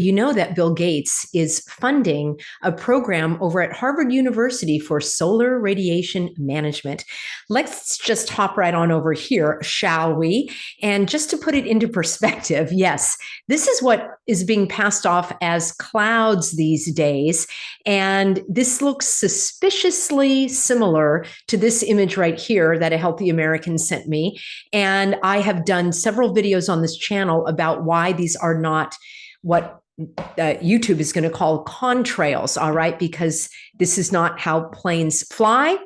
You know that Bill Gates is funding a program over at Harvard University for solar radiation management. Let's just hop right on over here, shall we? And just to put it into perspective, yes, this is what is being passed off as clouds these days. And this looks suspiciously similar to this image right here that a healthy American sent me. And I have done several videos on this channel about why these are not what YouTube is going to call contrails, all right? Because this is not how planes fly.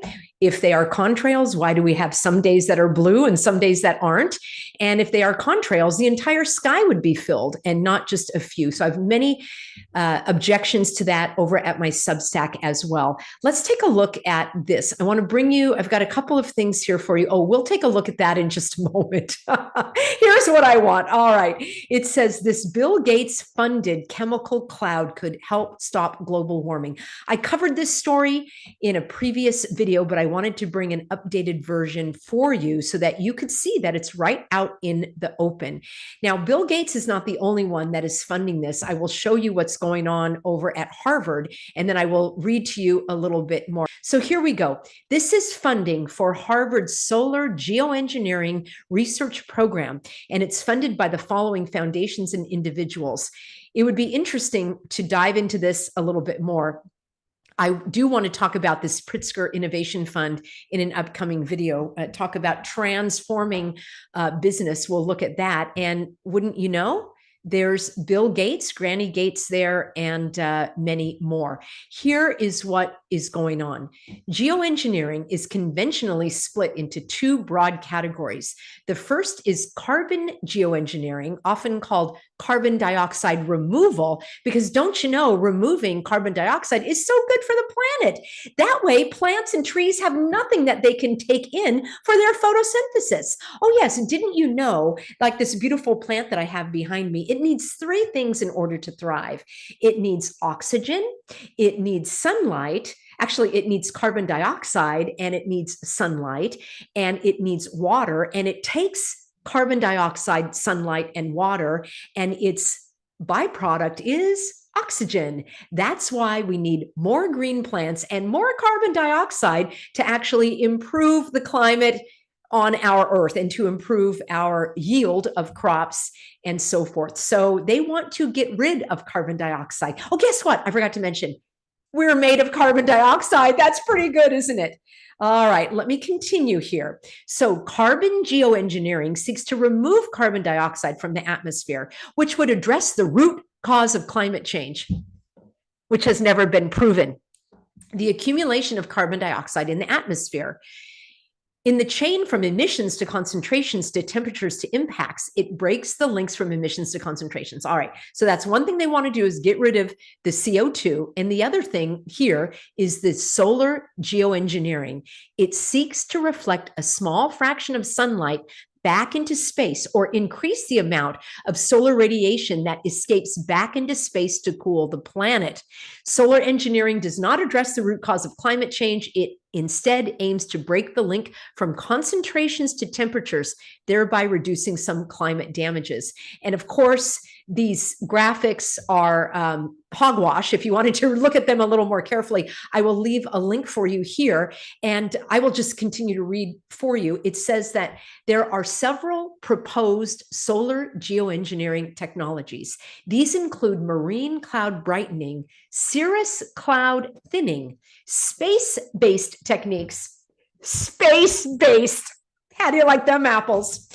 If they are contrails, why do we have some days that are blue and some days that aren't? And if they are contrails, the entire sky would be filled and not just a few. So I have many objections to that over at my Substack as well. Let's take a look at this. I want to bring you, I've got a couple of things here for you. Oh, we'll take a look at that in just a moment. Here's what I want. All right. It says this Bill Gates funded chemical cloud could help stop global warming. I covered this story in a previous video, but I wanted to bring an updated version for you so that you could see that it's right out in the open. Now, Bill Gates is not the only one that is funding this. I will show you what's going on over at Harvard, and then I will read to you a little bit more. So here we go. This is funding for Harvard's solar geoengineering research program, and it's funded by the following foundations and individuals. It would be interesting to dive into this a little bit more. I do want to talk about this Pritzker Innovation Fund in an upcoming video, talk about transforming business. We'll look at that. And wouldn't you know, there's Bill Gates, Granny Gates there, and many more. Here is what is going on. Geoengineering is conventionally split into two broad categories. The first is carbon geoengineering, often called carbon dioxide removal, because don't you know, removing carbon dioxide is so good for the planet. That way, plants and trees have nothing that they can take in for their photosynthesis. Oh yes, and didn't you know, like this beautiful plant that I have behind me, it needs three things in order to thrive. It needs oxygen, it needs sunlight, actually, it needs carbon dioxide, and it needs sunlight, and it needs water, and it takes carbon dioxide, sunlight, and water, and its byproduct is oxygen. That's why we need more green plants and more carbon dioxide to actually improve the climate on our earth and to improve our yield of crops and so forth. So they want to get rid of carbon dioxide. Oh, guess what? I forgot to mention, we're made of carbon dioxide. That's pretty good, isn't it? All right, let me continue here. So carbon geoengineering seeks to remove carbon dioxide from the atmosphere, which would address the root cause of climate change, which has never been proven. The accumulation of carbon dioxide in the atmosphere. In the chain from emissions to concentrations to temperatures to impacts, it breaks the links from emissions to concentrations. All right, so that's one thing they want to do is get rid of the CO2. And the other thing here is the solar geoengineering. It seeks to reflect a small fraction of sunlight back into space or increase the amount of solar radiation that escapes back into space to cool the planet. Solar engineering does not address the root cause of climate change. It instead aims to break the link from concentrations to temperatures, thereby reducing some climate damages. And of course, these graphics are hogwash. If you wanted to look at them a little more carefully, I will leave a link for you here, and I will just continue to read for you. It says that there are several proposed solar geoengineering technologies. These include marine cloud brightening, cirrus cloud thinning, space-based techniques, space-based. How do you like them apples?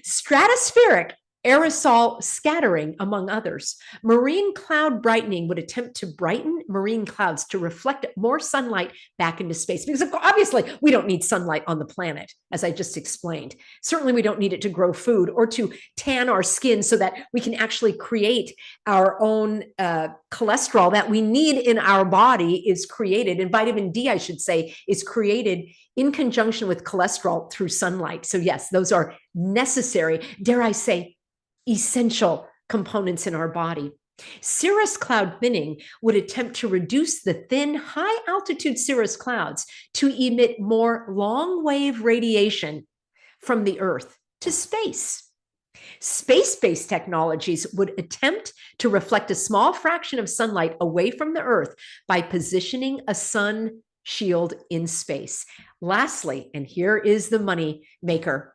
Stratospheric aerosol scattering, among others. Marine cloud brightening would attempt to brighten marine clouds to reflect more sunlight back into space. Because obviously we don't need sunlight on the planet, as I just explained. Certainly we don't need it to grow food or to tan our skin so that we can actually create our own cholesterol that we need in our body is created, and vitamin D, I should say, is created in conjunction with cholesterol through sunlight. So yes, those are necessary, dare I say, essential components in our body. Cirrus cloud thinning would attempt to reduce the thin, high-altitude cirrus clouds to emit more long-wave radiation from the Earth to space. Space-based technologies would attempt to reflect a small fraction of sunlight away from the Earth by positioning a sun shield in space. Lastly, and here is the money maker,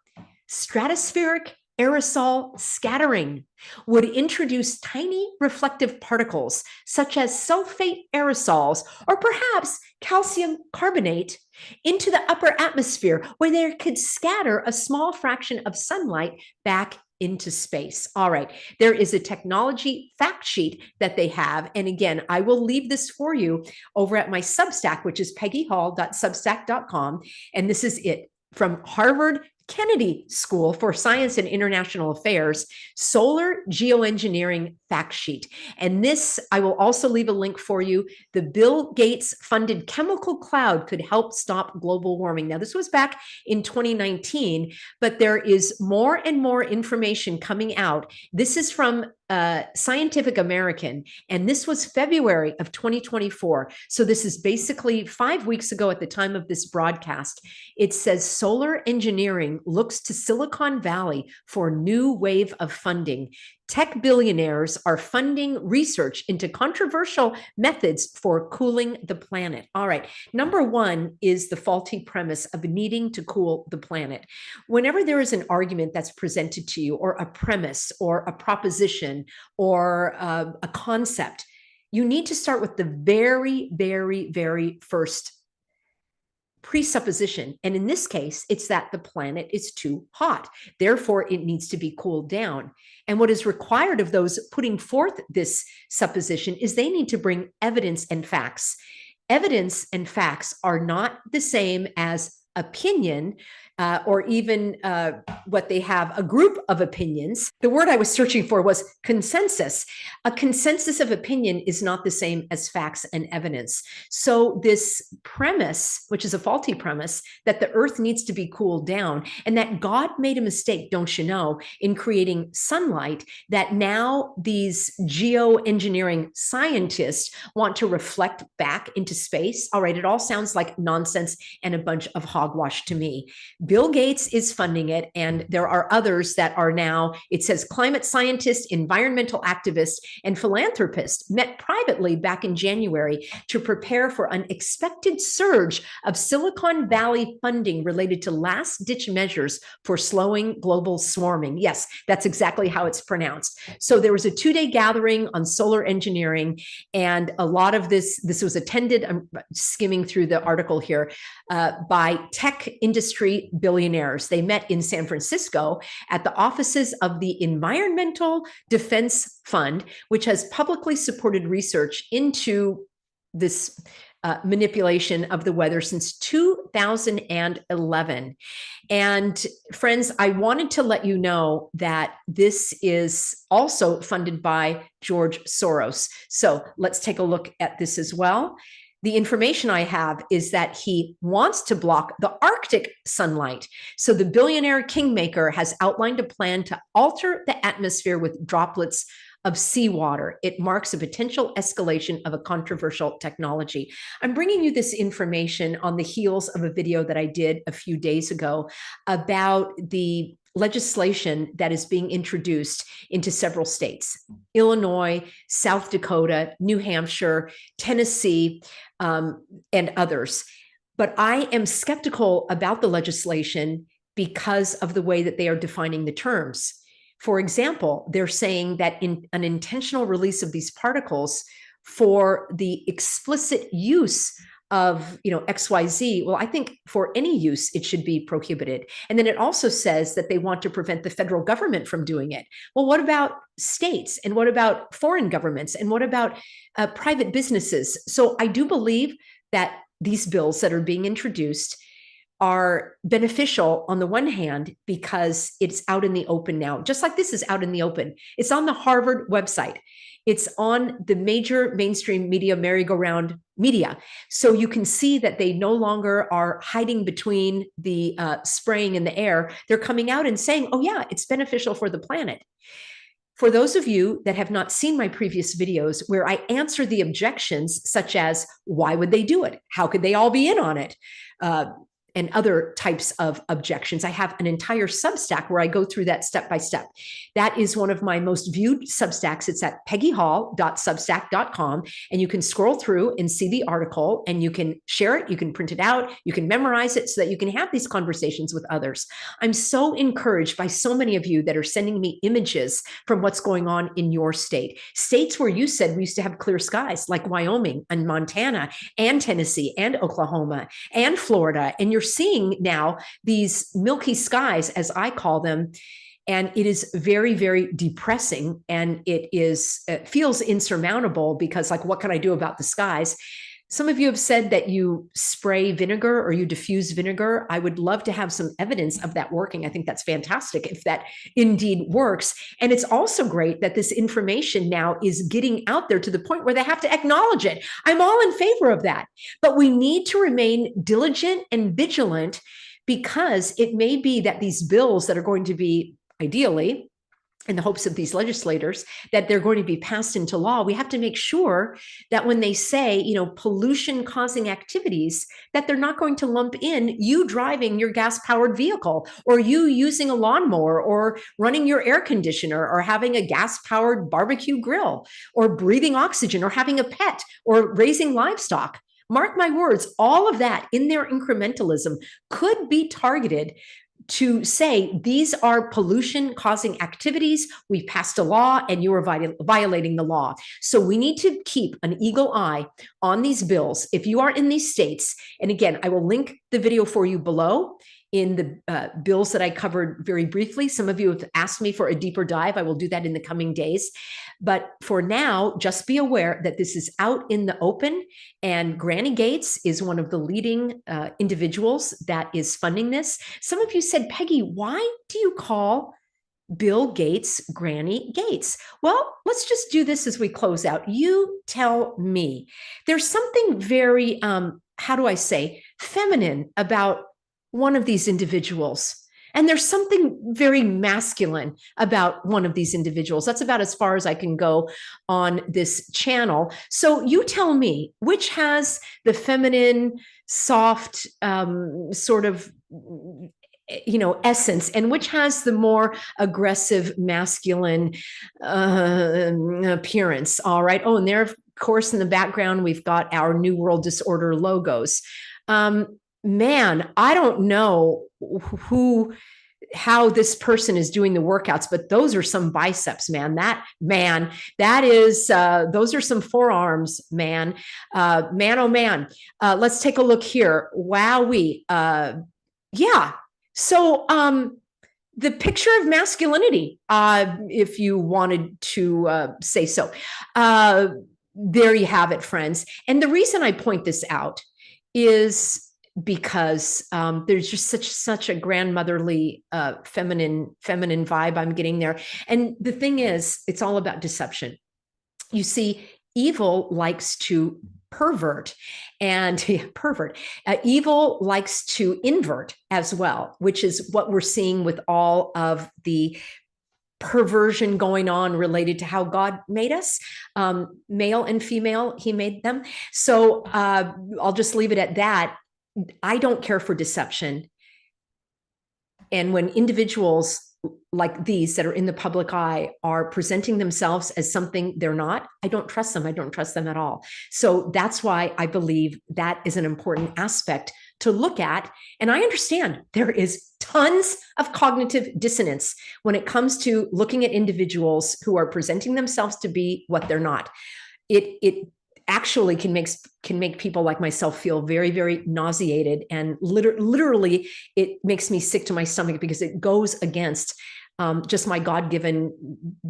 stratospheric aerosol scattering would introduce tiny reflective particles such as sulfate aerosols or perhaps calcium carbonate into the upper atmosphere where they could scatter a small fraction of sunlight back into space. All right, there is a technology fact sheet that they have. And again, I will leave this for you over at my Substack, which is peggyhall.substack.com. And this is it from Harvard Kennedy School for Science and International Affairs, Solar Geoengineering Fact Sheet. And this, I will also leave a link for you. The Bill Gates funded chemical cloud could help stop global warming. Now, this was back in 2019, but there is more and more information coming out. This is from Scientific American, and this was February of 2024. So this is basically 5 weeks ago at the time of this broadcast. It says solar engineering looks to Silicon Valley for new wave of funding. Tech billionaires are funding research into controversial methods for cooling the planet. All right. Number one is the faulty premise of needing to cool the planet. Whenever there is an argument that's presented to you, or a premise, or a proposition, or a concept, you need to start with the very, very, very first presupposition. And in this case, it's that the planet is too hot. Therefore, it needs to be cooled down. And what is required of those putting forth this supposition is they need to bring evidence and facts. Evidence and facts are not the same as opinion, or even what they have, a group of opinions. The word I was searching for was consensus. A consensus of opinion is not the same as facts and evidence. So this premise, which is a faulty premise, that the earth needs to be cooled down and that God made a mistake, don't you know, in creating sunlight, that now these geoengineering scientists want to reflect back into space. All right, it all sounds like nonsense and a bunch of hogwash to me. Bill Gates is funding it, and there are others that are now, it says climate scientists, environmental activists, and philanthropists met privately back in January to prepare for an expected surge of Silicon Valley funding related to last-ditch measures for slowing global swarming. Yes, that's exactly how it's pronounced. So there was a 2-day gathering on solar engineering, and a lot of this was attended, I'm skimming through the article here, by tech industry billionaires. They met in San Francisco at the offices of the Environmental Defense Fund, which has publicly supported research into this manipulation of the weather since 2011. And friends, I wanted to let you know that this is also funded by George Soros. So let's take a look at this as well. The information I have is that he wants to block the Arctic sunlight. So the billionaire kingmaker has outlined a plan to alter the atmosphere with droplets of seawater. It marks a potential escalation of a controversial technology. I'm bringing you this information on the heels of a video that I did a few days ago about the legislation that is being introduced into several states: Illinois, South Dakota, New Hampshire, Tennessee, and others. But I am skeptical about the legislation because of the way that they are defining the terms. For example, they're saying that in an intentional release of these particles for the explicit use of, XYZ, well, I think for any use, it should be prohibited. And then it also says that they want to prevent the federal government from doing it. Well, what about states? And what about foreign governments? And what about private businesses? So I do believe that these bills that are being introduced are beneficial on the one hand because it's out in the open now, just like this is out in the open. It's on the Harvard website. It's on the major mainstream media, merry-go-round media. So you can see that they no longer are hiding between the spraying in the air. They're coming out and saying, oh yeah, it's beneficial for the planet. For those of you that have not seen my previous videos where I answer the objections such as, why would they do it? How could they all be in on it? and other types of objections. I have an entire Substack where I go through that step by step. That is one of my most viewed Substacks. It's at peggyhall.substack.com, and you can scroll through and see the article, and you can share it, you can print it out, you can memorize it so that you can have these conversations with others. I'm so encouraged by so many of you that are sending me images from what's going on in your state. States where you said we used to have clear skies, like Wyoming and Montana and Tennessee and Oklahoma and Florida. And you're seeing now these milky skies, as I call them, and it is very, very depressing, and it feels insurmountable because, like, what can I do about the skies? Some of you have said that you spray vinegar or you diffuse vinegar. I would love to have some evidence of that working. I think that's fantastic if that indeed works. And it's also great that this information now is getting out there to the point where they have to acknowledge it. I'm all in favor of that. But we need to remain diligent and vigilant, because it may be that these bills that are going to be, ideally, in the hopes of these legislators, that they're going to be passed into law, we have to make sure that when they say, pollution causing activities, that they're not going to lump in you driving your gas powered vehicle, or you using a lawnmower, or running your air conditioner, or having a gas powered barbecue grill, or breathing oxygen, or having a pet, or raising livestock. Mark my words, all of that in their incrementalism could be targeted to say these are pollution causing activities. We passed a law and you are violating the law. So we need to keep an eagle eye on these bills. If you are in these states, and again, I will link the video for you below in the bills that I covered very briefly. Some of you have asked me for a deeper dive. I will do that in the coming days. But for now, just be aware that this is out in the open, and Granny Gates is one of the leading individuals that is funding this. Some of you said, Peggy, why do you call Bill Gates Granny Gates? Well, let's just do this as we close out. You tell me. There's something very, how do I say, feminine about one of these individuals. And there's something very masculine about one of these individuals. That's about as far as I can go on this channel. So you tell me, which has the feminine, soft, sort of, essence, and which has the more aggressive, masculine appearance. All right. Oh, and there, of course, in the background, we've got our New World Disorder logos. Man, I don't know how this person is doing the workouts, but those are some biceps, man. That is, those are some forearms, man. Man, oh man. Let's take a look here. Wowee. Yeah. So, the picture of masculinity, if you wanted to say so. There you have it, friends. And the reason I point this out is because there's just such a grandmotherly, feminine vibe I'm getting there. And the thing is, it's all about deception. You see, evil likes to pervert, and evil likes to invert as well, which is what we're seeing with all of the perversion going on related to how God made us, male and female, he made them. So I'll just leave it at that. I don't care for deception. And when individuals like these that are in the public eye are presenting themselves as something they're not, I don't trust them. I don't trust them at all. So that's why I believe that is an important aspect to look at. And I understand there is tons of cognitive dissonance when it comes to looking at individuals who are presenting themselves to be what they're not. It actually can make people like myself feel very, very nauseated, and literally it makes me sick to my stomach, because it goes against just my God-given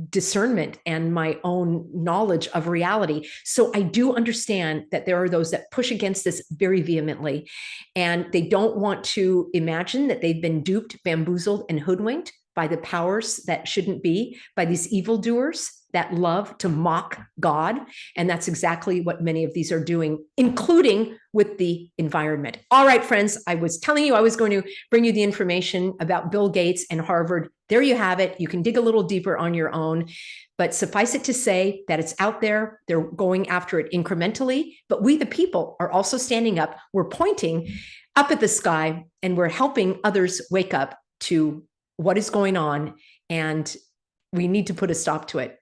discernment and my own knowledge of reality. So I do understand that there are those that push against this very vehemently, and they don't want to imagine that they've been duped, bamboozled, and hoodwinked by the powers that shouldn't be, by these evildoers. that love to mock God. And that's exactly what many of these are doing, including with the environment. All right, friends, I was telling you I was going to bring you the information about Bill Gates and Harvard. There you have it. You can dig a little deeper on your own. But suffice it to say that it's out there. They're going after it incrementally. But we, the people, are also standing up. We're pointing up at the sky, and we're helping others wake up to what is going on. And we need to put a stop to it.